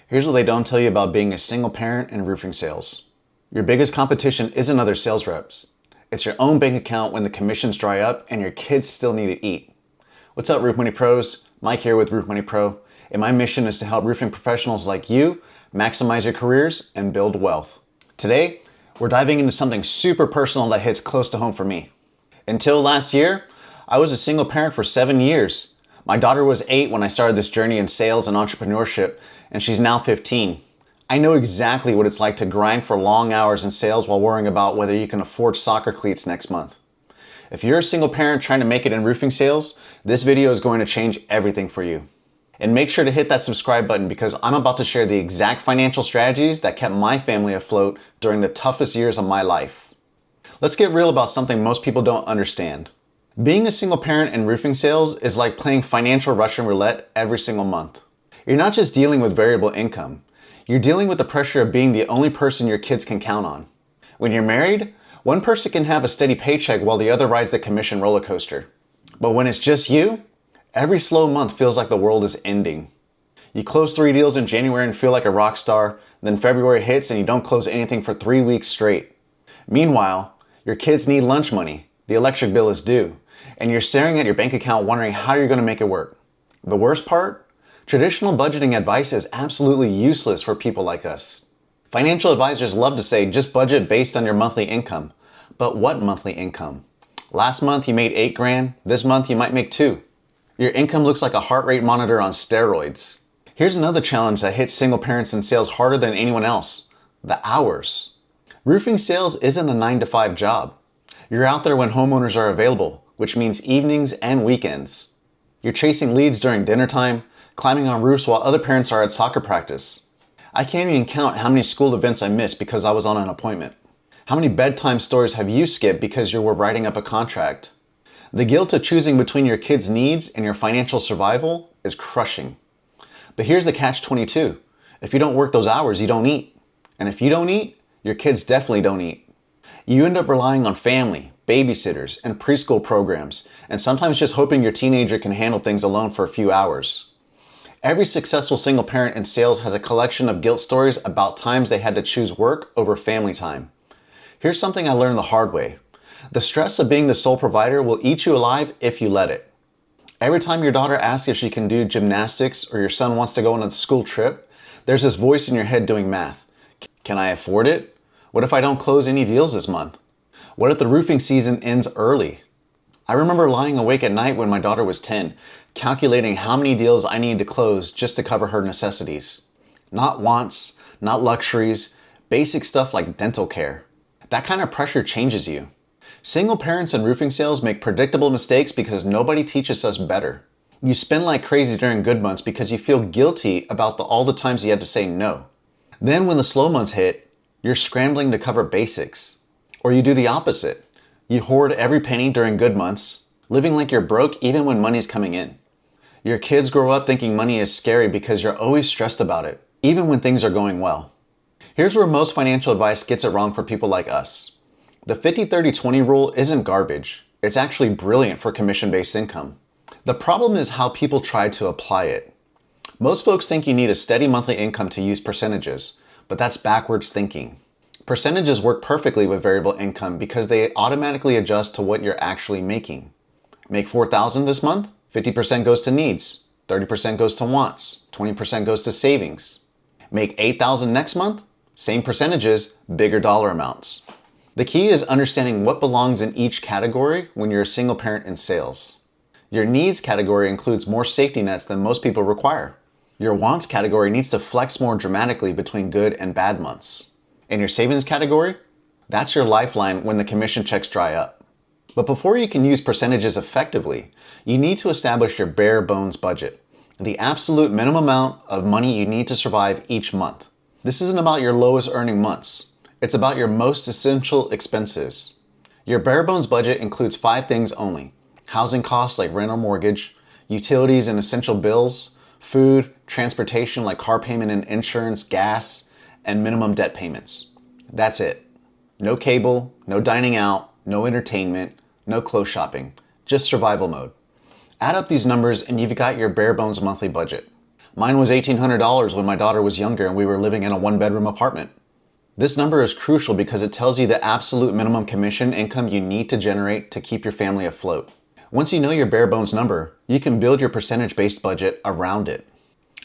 Here's what they don't tell you about being a single parent in roofing sales. Your biggest competition isn't other sales reps. It's your own bank account when the commissions dry up and your kids still need to eat. What's up, Roof Money Pros? Mike here with Roof Money Pro, and my mission is to help roofing professionals like you maximize your careers and build wealth. Today, we're diving into something super personal that hits close to home for me. Until last year, I was a single parent for 7 years. My daughter was 8 when I started this journey in sales and entrepreneurship, and she's now 15. I know exactly what it's like to grind for long hours in sales while worrying about whether you can afford soccer cleats next month. If you're a single parent trying to make it in roofing sales, this video is going to change everything for you. And make sure to hit that subscribe button because I'm about to share the exact financial strategies that kept my family afloat during the toughest years of my life. Let's get real about something most people don't understand. Being a single parent in roofing sales is like playing financial Russian roulette every single month. You're not just dealing with variable income. You're dealing with the pressure of being the only person your kids can count on. When you're married, one person can have a steady paycheck while the other rides the commission roller coaster. But when it's just you, every slow month feels like the world is ending. You close 3 deals in January and feel like a rock star, then February hits and you don't close anything for 3 weeks straight. Meanwhile, your kids need lunch money, the electric bill is due, and you're staring at your bank account wondering how you're going to make it work. The worst part? Traditional budgeting advice is absolutely useless for people like us. Financial advisors love to say just budget based on your monthly income. But what monthly income? Last month you made 8 grand, this month you might make 2. Your income looks like a heart rate monitor on steroids. Here's another challenge that hits single parents in sales harder than anyone else: the hours. Roofing sales isn't a 9-to-5 job. You're out there when homeowners are available, which means evenings and weekends. You're chasing leads during dinner time, climbing on roofs while other parents are at soccer practice. I can't even count how many school events I missed because I was on an appointment. How many bedtime stories have you skipped because you were writing up a contract? The guilt of choosing between your kids' needs and your financial survival is crushing. But here's the catch-22. If you don't work those hours, you don't eat. And if you don't eat, your kids definitely don't eat. You end up relying on family, babysitters, and preschool programs, and sometimes just hoping your teenager can handle things alone for a few hours. Every successful single parent in sales has a collection of guilt stories about times they had to choose work over family time. Here's something I learned the hard way. The stress of being the sole provider will eat you alive if you let it. Every time your daughter asks if she can do gymnastics or your son wants to go on a school trip, there's this voice in your head doing math. Can I afford it? What if I don't close any deals this month? What if the roofing season ends early? I remember lying awake at night when my daughter was 10, calculating how many deals I needed to close just to cover her necessities. Not wants, not luxuries, basic stuff like dental care. That kind of pressure changes you. Single parents in roofing sales make predictable mistakes because nobody teaches us better. You spend like crazy during good months because you feel guilty about all the times you had to say no. Then when the slow months hit, you're scrambling to cover basics. Or you do the opposite. You hoard every penny during good months, living like you're broke even when money's coming in. Your kids grow up thinking money is scary because you're always stressed about it, even when things are going well. Here's where most financial advice gets it wrong for people like us. The 50-30-20 rule isn't garbage. It's actually brilliant for commission-based income. The problem is how people try to apply it. Most folks think you need a steady monthly income to use percentages, but that's backwards thinking. Percentages work perfectly with variable income because they automatically adjust to what you're actually making. Make $4,000 this month? 50% goes to needs, 30% goes to wants, 20% goes to savings. Make $8,000 next month? Same percentages, bigger dollar amounts. The key is understanding what belongs in each category when you're a single parent in sales. Your needs category includes more safety nets than most people require. Your wants category needs to flex more dramatically between good and bad months. In your savings category, that's your lifeline when the commission checks dry up. But before you can use percentages effectively, you need to establish your bare bones budget, the absolute minimum amount of money you need to survive each month. This isn't about your lowest earning months. It's about your most essential expenses. Your bare bones budget includes 5 things only: housing costs like rent or mortgage, utilities and essential bills, food, transportation like car payment and insurance, gas, and minimum debt payments. That's it. No cable, no dining out, no entertainment, no clothes shopping, just survival mode. Add up these numbers and you've got your bare bones monthly budget. Mine was $1,800 when my daughter was younger and we were living in a one-bedroom apartment. This number is crucial because it tells you the absolute minimum commission income you need to generate to keep your family afloat. Once you know your bare bones number, you can build your percentage-based budget around it.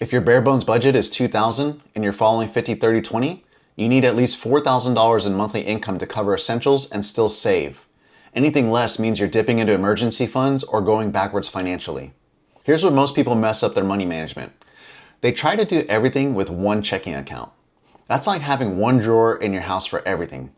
If your bare bones budget is $2,000 and you're following 50-30-20, you need at least $4,000 in monthly income to cover essentials and still save. Anything less means you're dipping into emergency funds or going backwards financially. Here's where most people mess up their money management. They try to do everything with one checking account. That's like having one drawer in your house for everything.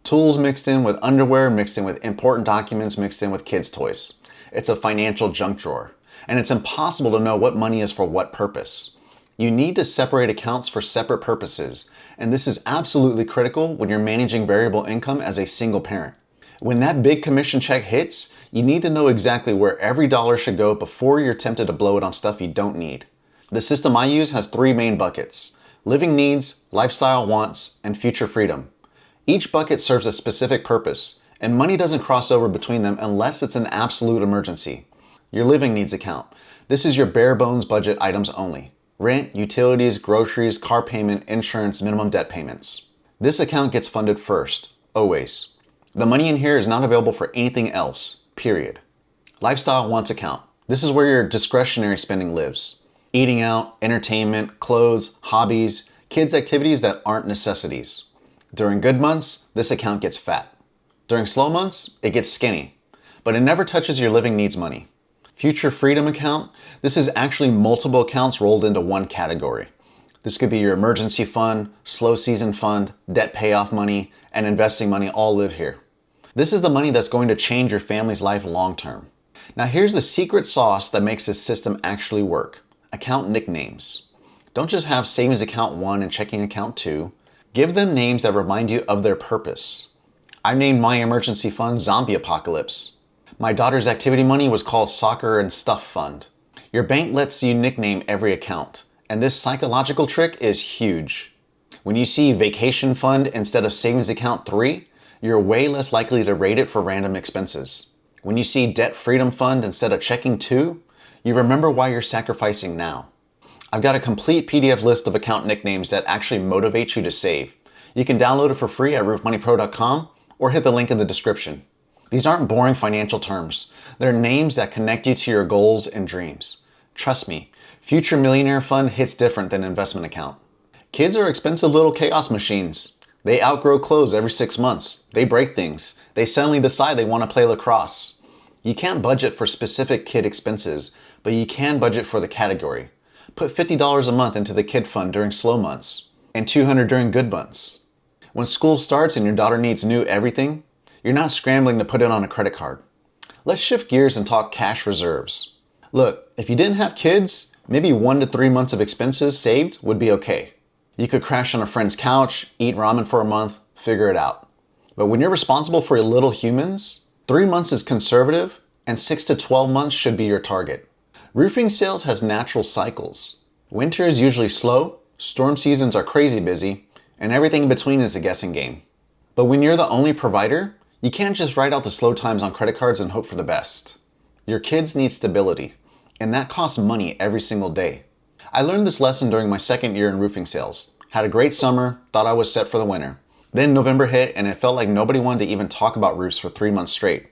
Tools mixed in with underwear, mixed in with important documents, mixed in with kids' toys. It's a financial junk drawer, and it's impossible to know what money is for what purpose. You need to separate accounts for separate purposes, and this is absolutely critical when you're managing variable income as a single parent. When that big commission check hits, you need to know exactly where every dollar should go before you're tempted to blow it on stuff you don't need. The system I use has 3 main buckets: living needs, lifestyle wants, and future freedom. Each bucket serves a specific purpose, and money doesn't cross over between them unless it's an absolute emergency. Your living needs account. This is your bare bones budget items only: rent, utilities, groceries, car payment, insurance, minimum debt payments. This account gets funded first, always. The money in here is not available for anything else, period. Lifestyle wants account. This is where your discretionary spending lives. Eating out, entertainment, clothes, hobbies, kids' activities that aren't necessities. During good months, this account gets fat. During slow months, it gets skinny, but it never touches your living needs money. Future freedom account, this is actually multiple accounts rolled into one category. This could be your emergency fund, slow season fund, debt payoff money, and investing money all live here. This is the money that's going to change your family's life long term. Now here's the secret sauce that makes this system actually work: account nicknames. Don't just have savings account 1 and checking account 2. Give them names that remind you of their purpose. I named my emergency fund Zombie Apocalypse. My daughter's activity money was called Soccer and Stuff Fund. Your bank lets you nickname every account, and this psychological trick is huge. When you see Vacation Fund instead of Savings Account 3, you're way less likely to rate it for random expenses. When you see Debt Freedom Fund instead of Checking 2, you remember why you're sacrificing now. I've got a complete PDF list of account nicknames that actually motivate you to save. You can download it for free at roofmoneypro.com or hit the link in the description. These aren't boring financial terms. They're names that connect you to your goals and dreams. Trust me, Future Millionaire Fund hits different than investment account. Kids are expensive little chaos machines. They outgrow clothes every 6 months. They break things. They suddenly decide they want to play lacrosse. You can't budget for specific kid expenses, but you can budget for the category. Put $50 a month into the kid fund during slow months and $200 during good months. When school starts and your daughter needs new everything, you're not scrambling to put it on a credit card. Let's shift gears and talk cash reserves. Look, if you didn't have kids, maybe 1 to 3 months of expenses saved would be okay. You could crash on a friend's couch, eat ramen for a month, figure it out. But when you're responsible for your little humans, 3 months is conservative and 6 to 12 months should be your target. Roofing sales has natural cycles. Winter is usually slow, storm seasons are crazy busy, and everything in between is a guessing game. But when you're the only provider, you can't just write out the slow times on credit cards and hope for the best. Your kids need stability, and that costs money every single day. I learned this lesson during my 2nd year in roofing sales. Had a great summer, thought I was set for the winter. Then November hit and it felt like nobody wanted to even talk about roofs for 3 months straight.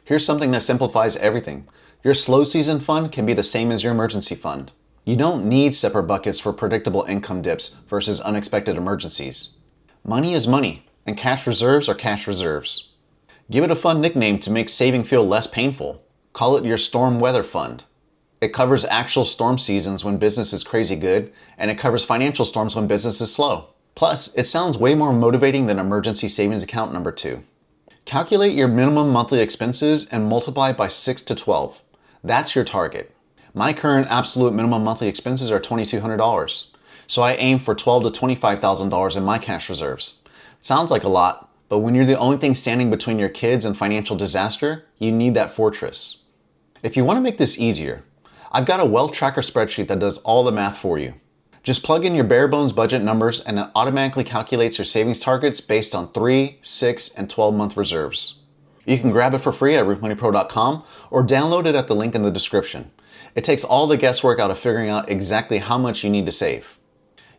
Here's something that simplifies everything. Your slow season fund can be the same as your emergency fund. You don't need separate buckets for predictable income dips versus unexpected emergencies. Money is money, and cash reserves are cash reserves. Give it a fun nickname to make saving feel less painful. Call it your storm weather fund. It covers actual storm seasons when business is crazy good, and it covers financial storms when business is slow. Plus, it sounds way more motivating than emergency savings account number 2. Calculate your minimum monthly expenses and multiply by 6 to 12. That's your target. My current absolute minimum monthly expenses are $2,200, so I aim for $12,000 to $25,000 in my cash reserves. Sounds like a lot, but when you're the only thing standing between your kids and financial disaster, you need that fortress. If you want to make this easier, I've got a wealth tracker spreadsheet that does all the math for you. Just plug in your bare bones budget numbers and it automatically calculates your savings targets based on 3, 6, and 12-month reserves. You can grab it for free at roofmoneypro.com or download it at the link in the description. It takes all the guesswork out of figuring out exactly how much you need to save.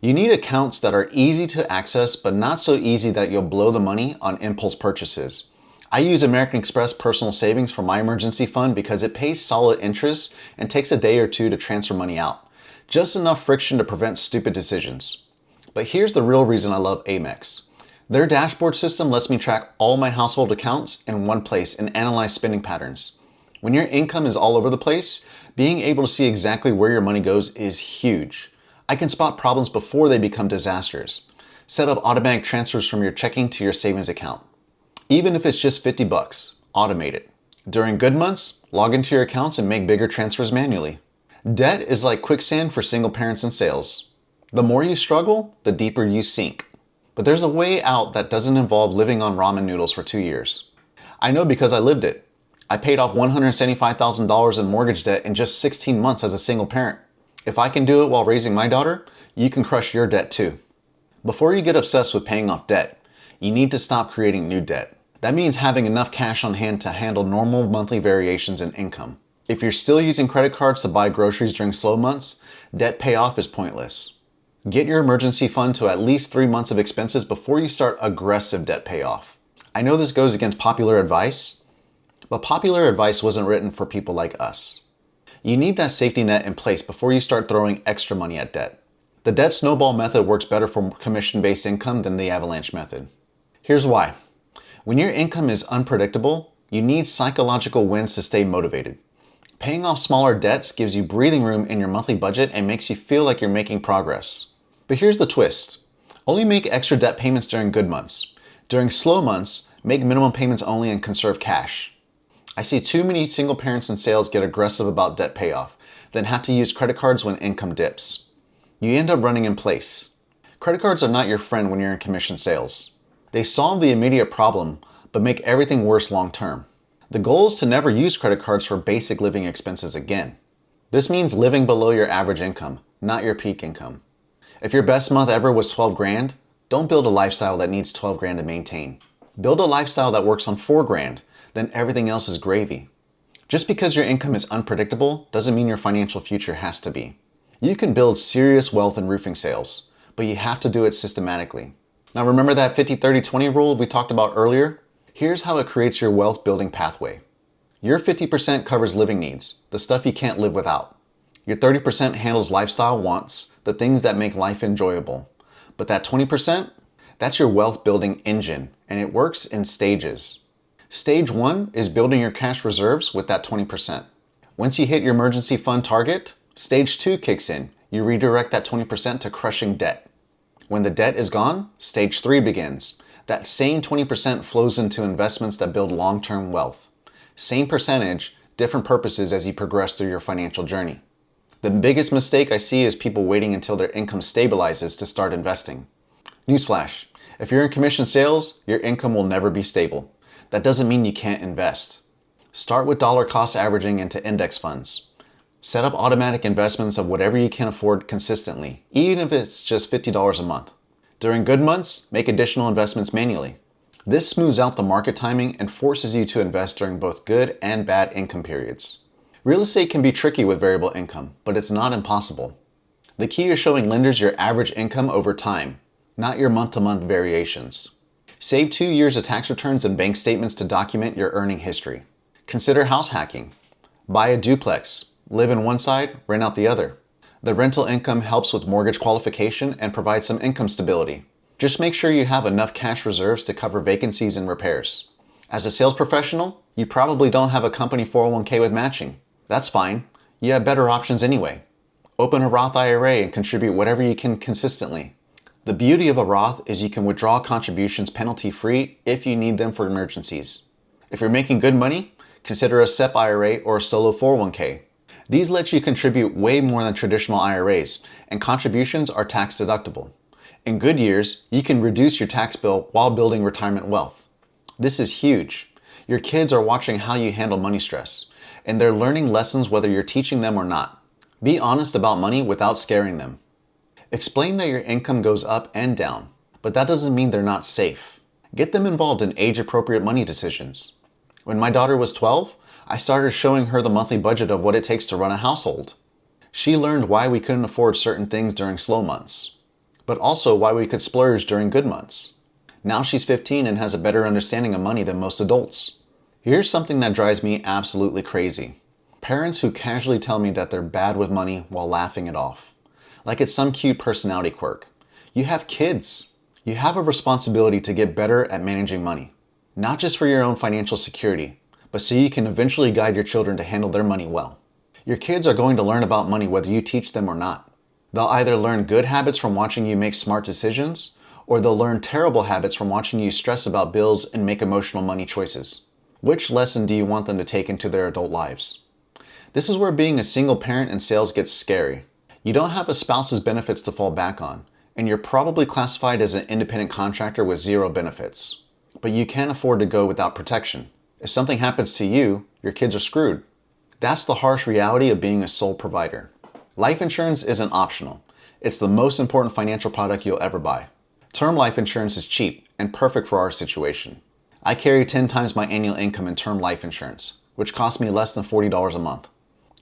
You need accounts that are easy to access, but not so easy that you'll blow the money on impulse purchases. I use American Express Personal Savings for my emergency fund because it pays solid interest and takes a day or two to transfer money out. Just enough friction to prevent stupid decisions. But here's the real reason I love Amex. Their dashboard system lets me track all my household accounts in one place and analyze spending patterns. When your income is all over the place, being able to see exactly where your money goes is huge. I can spot problems before they become disasters. Set up automatic transfers from your checking to your savings account. Even if it's just $50, automate it. During good months, log into your accounts and make bigger transfers manually. Debt is like quicksand for single parents in sales. The more you struggle, the deeper you sink. But there's a way out that doesn't involve living on ramen noodles for 2 years. I know because I lived it. I paid off $175,000 in mortgage debt in just 16 months as a single parent. If I can do it while raising my daughter, you can crush your debt too. Before you get obsessed with paying off debt, you need to stop creating new debt. That means having enough cash on hand to handle normal monthly variations in income. If you're still using credit cards to buy groceries during slow months, debt payoff is pointless. Get your emergency fund to at least 3 months of expenses before you start aggressive debt payoff. I know this goes against popular advice, but popular advice wasn't written for people like us. You need that safety net in place before you start throwing extra money at debt. The debt snowball method works better for commission-based income than the avalanche method. Here's why. When your income is unpredictable, you need psychological wins to stay motivated. Paying off smaller debts gives you breathing room in your monthly budget and makes you feel like you're making progress. But here's the twist. Only make extra debt payments during good months. During slow months, make minimum payments only and conserve cash. I see too many single parents in sales get aggressive about debt payoff, then have to use credit cards when income dips. You end up running in place. Credit cards are not your friend when you're in commission sales. They solve the immediate problem, but make everything worse long term. The goal is to never use credit cards for basic living expenses again. This means living below your average income, not your peak income. If your best month ever was 12 grand, don't build a lifestyle that needs 12 grand to maintain. Build a lifestyle that works on 4 grand, then everything else is gravy. Just because your income is unpredictable doesn't mean your financial future has to be. You can build serious wealth in roofing sales, but you have to do it systematically. Now remember that 50-30-20 rule we talked about earlier? Here's how it creates your wealth building pathway. Your 50% covers living needs, the stuff you can't live without. Your 30% handles lifestyle wants, the things that make life enjoyable. But that 20%, that's your wealth building engine, and it works in stages. Stage 1 is building your cash reserves with that 20%. Once you hit your emergency fund target, stage 2 kicks in. You redirect that 20% to crushing debt. When the debt is gone, stage 3 begins. That same 20% flows into investments that build long-term wealth. Same percentage, different purposes as you progress through your financial journey. The biggest mistake I see is people waiting until their income stabilizes to start investing. Newsflash, if you're in commission sales, your income will never be stable. That doesn't mean you can't invest. Start with dollar cost averaging into index funds. Set up automatic investments of whatever you can afford consistently, even if it's just $50 a month. During good months, make additional investments manually. This smooths out the market timing and forces you to invest during both good and bad income periods. Real estate can be tricky with variable income, but it's not impossible. The key is showing lenders your average income over time, not your month-to-month variations. Save 2 years of tax returns and bank statements to document your earning history. Consider house hacking. Buy a duplex. Live in one side, rent out the other. The rental income helps with mortgage qualification and provides some income stability. Just make sure you have enough cash reserves to cover vacancies and repairs. As a sales professional, you probably don't have a company 401k with matching. That's fine. You have better options anyway. Open a Roth IRA and contribute whatever you can consistently. The beauty of a Roth is you can withdraw contributions penalty-free if you need them for emergencies. If you're making good money, consider a SEP IRA or a solo 401k. These let you contribute way more than traditional IRAs, and contributions are tax deductible. In good years, you can reduce your tax bill while building retirement wealth. This is huge. Your kids are watching how you handle money stress, and they're learning lessons whether you're teaching them or not. Be honest about money without scaring them. Explain that your income goes up and down, but that doesn't mean they're not safe. Get them involved in age-appropriate money decisions. When my daughter was 12, I started showing her the monthly budget of what it takes to run a household. She learned why we couldn't afford certain things during slow months, but also why we could splurge during good months. Now she's 15 and has a better understanding of money than most adults. Here's something that drives me absolutely crazy. Parents who casually tell me that they're bad with money while laughing it off. Like it's some cute personality quirk. You have kids. You have a responsibility to get better at managing money. Not just for your own financial security, but so you can eventually guide your children to handle their money well. Your kids are going to learn about money whether you teach them or not. They'll either learn good habits from watching you make smart decisions, or they'll learn terrible habits from watching you stress about bills and make emotional money choices. Which lesson do you want them to take into their adult lives? This is where being a single parent in sales gets scary. You don't have a spouse's benefits to fall back on, and you're probably classified as an independent contractor with zero benefits. But you can't afford to go without protection. If something happens to you, your kids are screwed. That's the harsh reality of being a sole provider. Life insurance isn't optional. It's the most important financial product you'll ever buy. Term life insurance is cheap and perfect for our situation. I carry 10 times my annual income in term life insurance, which costs me less than $40 a month.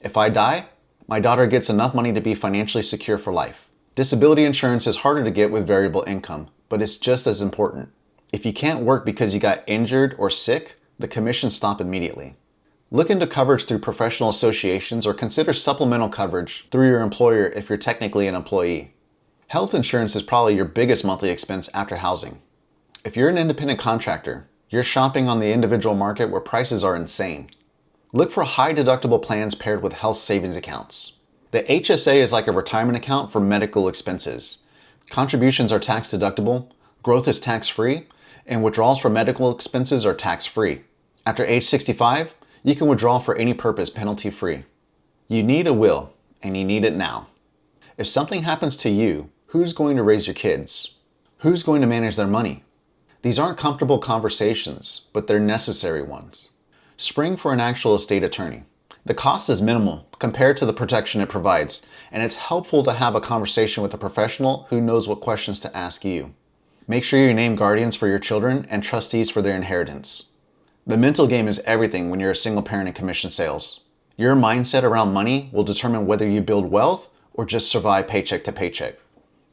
If I die, my daughter gets enough money to be financially secure for life. Disability insurance is harder to get with variable income, but it's just as important. If you can't work because you got injured or sick, the commissions stop immediately. Look into coverage through professional associations or consider supplemental coverage through your employer if you're technically an employee. Health insurance is probably your biggest monthly expense after housing. If you're an independent contractor, you're shopping on the individual market where prices are insane. Look for high deductible plans paired with health savings accounts. The HSA is like a retirement account for medical expenses. Contributions are tax deductible, growth is tax-free, and withdrawals for medical expenses are tax-free. After age 65, you can withdraw for any purpose penalty-free. You need a will, and you need it now. If something happens to you, who's going to raise your kids? Who's going to manage their money? These aren't comfortable conversations, but they're necessary ones. Spring for an actual estate attorney. The cost is minimal compared to the protection it provides, and it's helpful to have a conversation with a professional who knows what questions to ask you. Make sure you name guardians for your children and trustees for their inheritance. The mental game is everything when you're a single parent in commission sales. Your mindset around money will determine whether you build wealth or just survive paycheck to paycheck.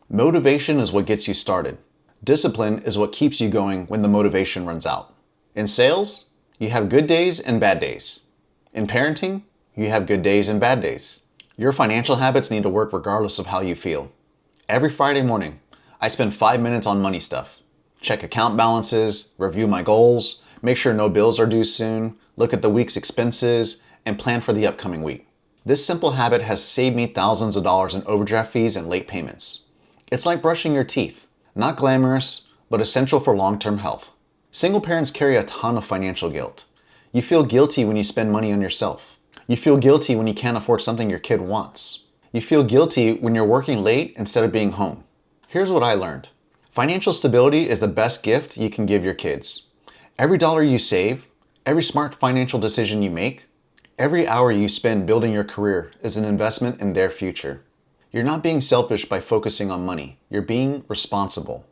Motivation is what gets you started. Discipline is what keeps you going when the motivation runs out. In sales, you have good days and bad days. In parenting, you have good days and bad days. Your financial habits need to work regardless of how you feel. Every Friday morning, I spend 5 minutes on money stuff. Check account balances, review my goals, make sure no bills are due soon, look at the week's expenses, and plan for the upcoming week. This simple habit has saved me thousands of dollars in overdraft fees and late payments. It's like brushing your teeth. Not glamorous, but essential for long-term health. Single parents carry a ton of financial guilt. You feel guilty when you spend money on yourself. You feel guilty when you can't afford something your kid wants. You feel guilty when you're working late instead of being home. Here's what I learned. Financial stability is the best gift you can give your kids. Every dollar you save, every smart financial decision you make, every hour you spend building your career is an investment in their future. You're not being selfish by focusing on money. You're being responsible.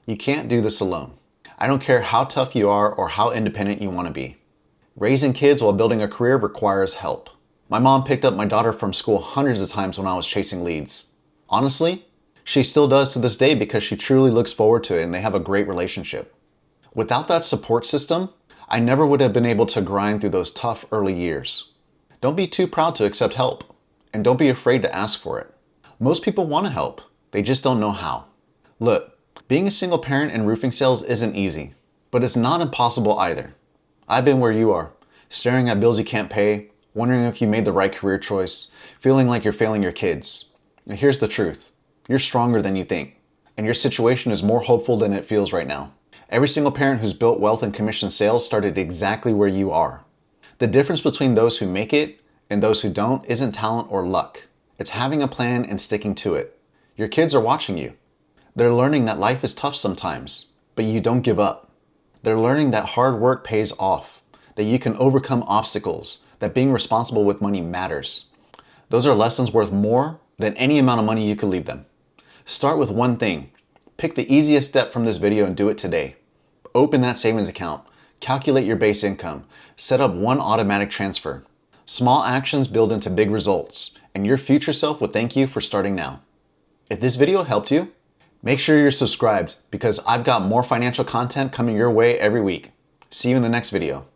You can't do this alone. I don't care how tough you are or how independent you want to be. Raising kids while building a career requires help. My mom picked up my daughter from school hundreds of times when I was chasing leads. Honestly, she still does to this day because she truly looks forward to it and they have a great relationship. Without that support system, I never would have been able to grind through those tough early years. Don't be too proud to accept help, and don't be afraid to ask for it. Most people want to help, they just don't know how. Look, being a single parent in roofing sales isn't easy, but it's not impossible either. I've been where you are, staring at bills you can't pay, wondering if you made the right career choice, feeling like you're failing your kids. And here's the truth. You're stronger than you think, and your situation is more hopeful than it feels right now. Every single parent who's built wealth in commission sales started exactly where you are. The difference between those who make it and those who don't isn't talent or luck. It's having a plan and sticking to it. Your kids are watching you. They're learning that life is tough sometimes, but you don't give up. They're learning that hard work pays off, that you can overcome obstacles, that being responsible with money matters. Those are lessons worth more than any amount of money you could leave them. Start with one thing. Pick the easiest step from this video and do it today. Open that savings account. Calculate your base income. Set up one automatic transfer. Small actions build into big results, and your future self will thank you for starting now. If this video helped you, make sure you're subscribed because I've got more financial content coming your way every week. See you in the next video.